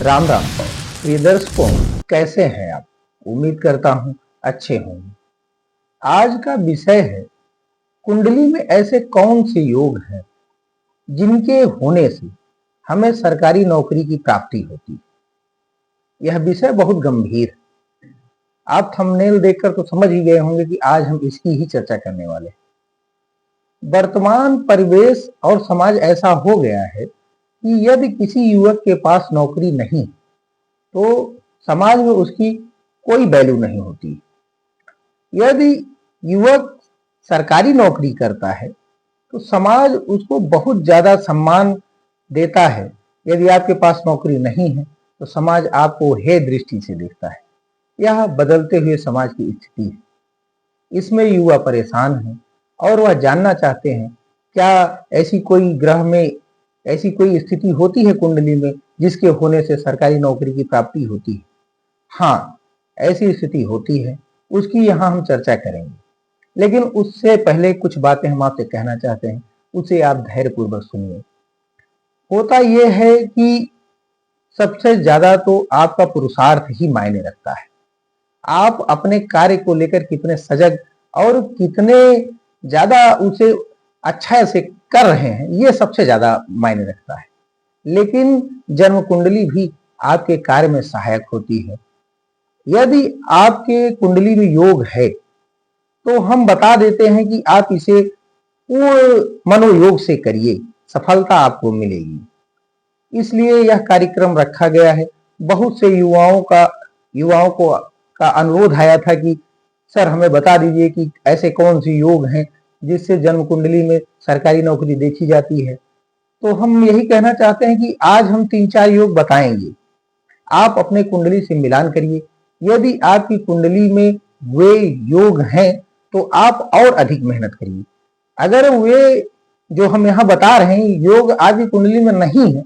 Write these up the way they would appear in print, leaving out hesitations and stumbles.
राम राम प्रिय दर्शकों, कैसे हैं आप? उम्मीद करता हूं अच्छे होंगे। आज का विषय है कुंडली में ऐसे कौन से योग हैं जिनके होने से हमें सरकारी नौकरी की प्राप्ति होती है। यह विषय बहुत गंभीर है। आप थंबनेल देखकर तो समझ ही गए होंगे कि आज हम इसकी ही चर्चा करने वाले हैं। वर्तमान परिवेश और समाज ऐसा हो गया है कि यदि किसी युवक के पास नौकरी नहीं तो समाज में उसकी कोई वैल्यू नहीं होती। यदि युवक सरकारी नौकरी करता है तो समाज उसको बहुत ज्यादा सम्मान देता है। यदि आपके पास नौकरी नहीं है तो समाज आपको हे दृष्टि से देखता है। यह बदलते हुए समाज की स्थिति है। इसमें युवा परेशान हैं और वह जानना चाहते हैं क्या ऐसी कोई ग्रह में ऐसी कोई स्थिति होती है कुंडली में जिसके होने से सरकारी नौकरी की प्राप्ति होती है। हाँ, ऐसी स्थिति होती है, उसकी यहाँ हम चर्चा करेंगे। लेकिन उससे पहले कुछ बातें हम आपसे कहना चाहते हैं, उसे आप धैर्यपूर्वक सुनिए। होता यह है कि सबसे ज्यादा तो आपका पुरुषार्थ ही मायने रखता है। आप अपने कार्य को लेकर कितने सजग और कितने ज्यादा उसे अच्छा से कर रहे हैं, ये सबसे ज्यादा मायने रखता है। लेकिन जन्म कुंडली भी आपके कार्य में सहायक होती है। यदि आपके कुंडली में योग है तो हम बता देते हैं कि आप इसे पूर्ण मनोयोग से करिए, सफलता आपको मिलेगी। इसलिए यह कार्यक्रम रखा गया है। बहुत से युवाओं को का अनुरोध आया था कि सर हमें बता दीजिए कि ऐसे कौन से योग हैं जिससे जन्म कुंडली में सरकारी नौकरी देखी जाती है। तो हम यही कहना चाहते हैं कि आज हम 3-4 योग बताएंगे। आप अपने कुंडली से मिलान करिए। यदि आपकी कुंडली में वे योग हैं तो आप और अधिक मेहनत करिए। अगर वे जो हम यहाँ बता रहे हैं योग आपकी कुंडली में नहीं है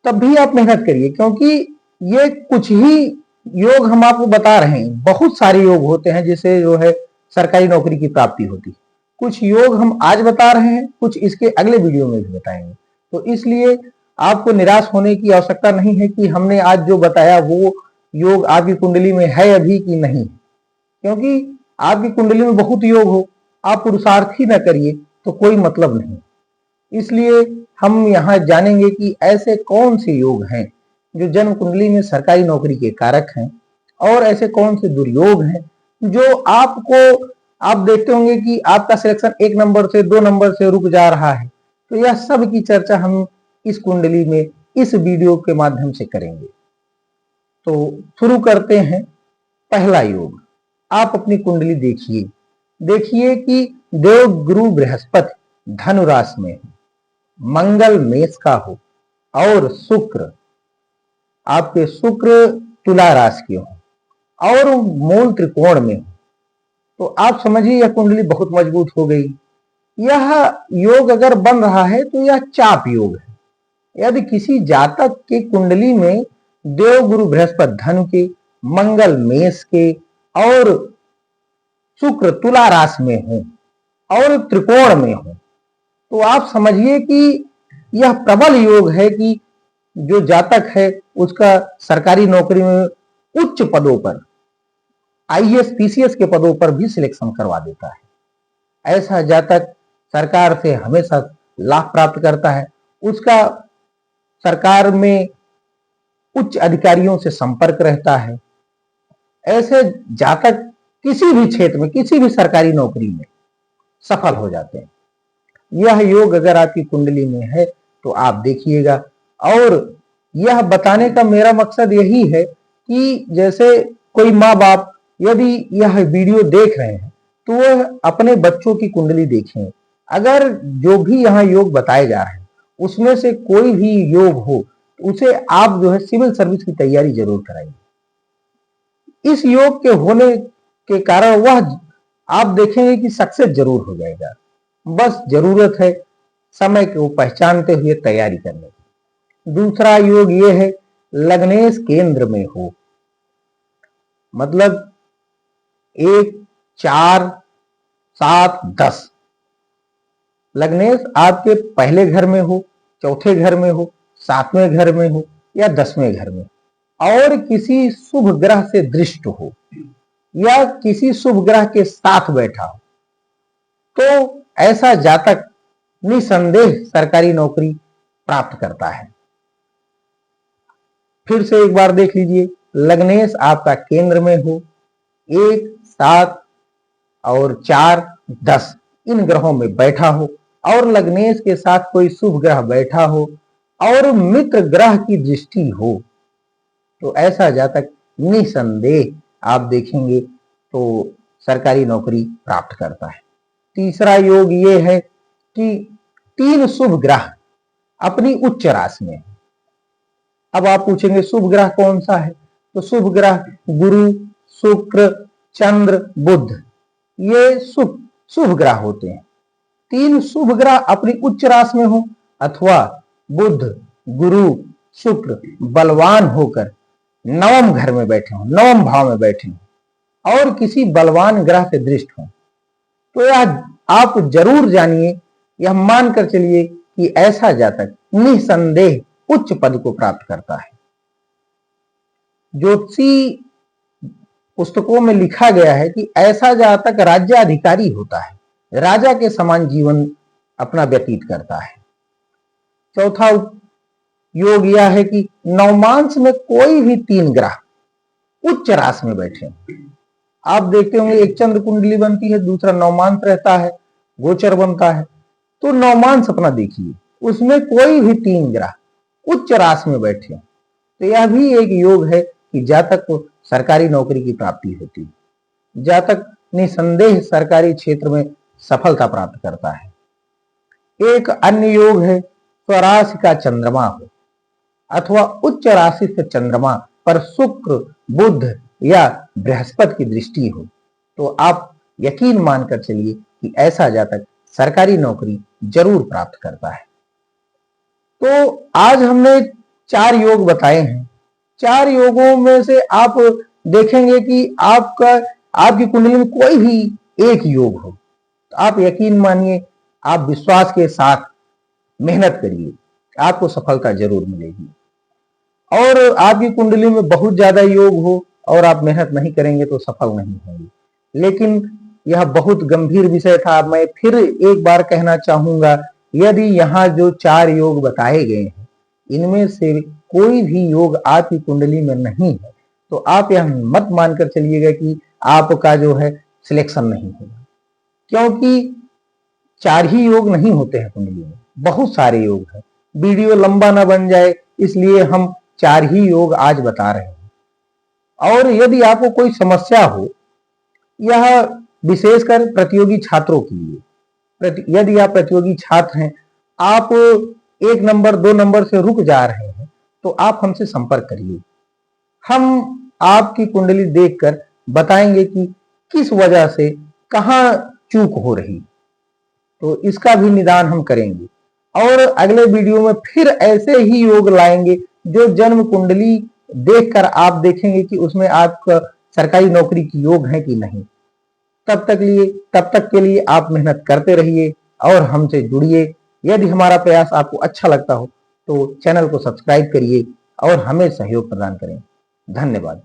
तब भी आप मेहनत करिए, क्योंकि ये कुछ ही योग हम आपको बता रहे हैं। बहुत सारे योग होते हैं जिससे जो है सरकारी नौकरी की प्राप्ति होती है। कुछ योग हम आज बता रहे हैं, कुछ इसके अगले वीडियो में भी बताएंगे। तो इसलिए आपको निराश होने की आवश्यकता नहीं है कि हमने आज जो बताया वो योग आपकी कुंडली में है अभी कि नहीं, क्योंकि आपकी कुंडली में बहुत योग हो, आप पुरुषार्थ ही न करिए तो कोई मतलब नहीं। इसलिए हम यहाँ जानेंगे कि ऐसे कौन से योग हैं जो जन्म कुंडली में सरकारी नौकरी के कारक हैं और ऐसे कौन से दुर्योग हैं जो आप देखते होंगे कि आपका सिलेक्शन 1 नंबर से 2 नंबर से रुक जा रहा है। तो यह सब की चर्चा हम इस कुंडली में इस वीडियो के माध्यम से करेंगे। तो शुरू करते हैं। पहला योग, आप अपनी कुंडली देखिए कि देव गुरु बृहस्पति धनु राशि में है, मंगल मेष का हो और शुक्र तुला राशि के हो और मूल त्रिकोण में हो, तो आप समझिए यह कुंडली बहुत मजबूत हो गई। यह योग अगर बन रहा है तो यह चाप योग है। यदि किसी जातक के कुंडली में देव गुरु बृहस्पति धनु के, मंगल मेष के और शुक्र तुला राशि में हो और त्रिकोण में हो, तो आप समझिए कि यह प्रबल योग है कि जो जातक है उसका सरकारी नौकरी में उच्च पदों पर, आईएएस पीसीएस के पदों पर भी सिलेक्शन करवा देता है। ऐसा जातक सरकार से हमेशा लाभ प्राप्त करता है। उसका सरकार में उच्च अधिकारियों से संपर्क रहता है। ऐसे जातक किसी भी क्षेत्र में, किसी भी सरकारी नौकरी में सफल हो जाते हैं। यह योग अगर आपकी कुंडली में है तो आप देखिएगा। और यह बताने का मेरा मकसद यही है कि जैसे कोई माँ बाप यदि यह वीडियो देख रहे हैं तो वह अपने बच्चों की कुंडली देखें। अगर जो भी यहाँ योग बताए जा रहे हैं उसमें से कोई भी योग हो तो उसे आप जो है सिविल सर्विस की तैयारी जरूर कराइए। इस योग के होने के कारण वह आप देखेंगे कि सक्सेस जरूर हो जाएगा। बस जरूरत है समय को पहचानते हुए तैयारी करने की। दूसरा योग ये है लग्नेश केंद्र में हो, मतलब 1, 4, 7, 10 लग्नेश आपके पहले घर में हो, चौथे घर में हो, 7वें घर में हो, या 10वें घर में और किसी शुभ ग्रह से दृष्ट हो या किसी शुभ ग्रह के साथ बैठा हो तो ऐसा जातक निसंदेह सरकारी नौकरी प्राप्त करता है। फिर से एक बार देख लीजिए, लग्नेश आपका केंद्र में हो, 1, 7 और 4, 10 इन ग्रहों में बैठा हो और लग्नेश के साथ कोई शुभ ग्रह बैठा हो और मित्र ग्रह की दृष्टि हो तो ऐसा जातक निसंदेह आप देखेंगे तो सरकारी नौकरी प्राप्त करता है। तीसरा योग ये है कि 3 शुभ ग्रह अपनी उच्च राशि में है। अब आप पूछेंगे शुभ ग्रह कौन सा है, तो शुभ ग्रह गुरु, शुक्र, चंद्र, बुध ये शुभ ग्रह होते हैं। 3 शुभ ग्रह अपनी उच्च राशि में हो अथवा बुध, गुरु, शुक्र बलवान होकर 9वें घर में बैठे हो, 9वें भाव में बैठे हो और किसी बलवान ग्रह से दृष्ट हो तो यह आप जरूर जानिए, यह मानकर चलिए कि ऐसा जातक निसंदेह उच्च पद को प्राप्त करता है। ज्योतिषी पुस्तकों में लिखा गया है कि ऐसा जातक राज्याधिकारी होता है, राजा के समान जीवन अपना व्यतीत करता है। चौथा योग यह है कि नवमांश में कोई भी 3 ग्रह उच्च राशि में बैठे। आप देखते होंगे एक चंद्र कुंडली बनती है, दूसरा नवमांश रहता है, गोचर बनता है, तो नवमांश अपना देखिए उसमें कोई भी 3 ग्रह उच्च राशि में बैठे तो यह भी एक योग है कि जातक को सरकारी नौकरी की प्राप्ति होती है। जातक निसंदेह सरकारी क्षेत्र में सफलता प्राप्त करता है। एक अन्य योग है स्वराशि का चंद्रमा हो अथवा उच्च राशि से चंद्रमा पर शुक्र, बुध या बृहस्पति की दृष्टि हो तो आप यकीन मानकर चलिए कि ऐसा जातक सरकारी नौकरी जरूर प्राप्त करता है। तो आज हमने 4 योग बताए हैं। 4 योगों में से आप देखेंगे कि आपकी कुंडली में कोई भी एक योग हो तो आप यकीन मानिए, आप विश्वास के साथ मेहनत करिए, आपको सफलता जरूर मिलेगी। और आपकी कुंडली में बहुत ज्यादा योग हो और आप मेहनत नहीं करेंगे तो सफल नहीं होंगे। लेकिन यह बहुत गंभीर विषय था। मैं फिर एक बार कहना चाहूंगा, यदि यहाँ जो 4 योग बताए गए हैं इनमें से कोई भी योग आपकी कुंडली में नहीं है तो आप यह मत मानकर चलिएगा कि आपका जो है सिलेक्शन नहीं होगा, क्योंकि 4 ही योग नहीं होते हैं कुंडली में, बहुत सारे योग हैं। वीडियो लंबा ना बन जाए इसलिए हम 4 ही योग आज बता रहे हैं। और यदि आपको कोई समस्या हो, यह विशेषकर प्रतियोगी छात्रों के लिए, यदि आप प्रतियोगी छात्र हैं, आप 1 नंबर 2 नंबर से रुक जा रहे हैं तो आप हमसे संपर्क करिए। हम आपकी कुंडली देखकर बताएंगे कि किस वजह से कहाँ चूक हो रही, तो इसका भी निदान हम करेंगे। और अगले वीडियो में फिर ऐसे ही योग लाएंगे जो जन्म कुंडली देखकर आप देखेंगे कि उसमें आपका सरकारी नौकरी की योग है कि नहीं। तब तक के लिए आप मेहनत करते रहिए और हमसे जुड़िए। यदि हमारा प्रयास आपको अच्छा लगता हो तो चैनल को सब्सक्राइब करिए और हमें सहयोग प्रदान करें। धन्यवाद।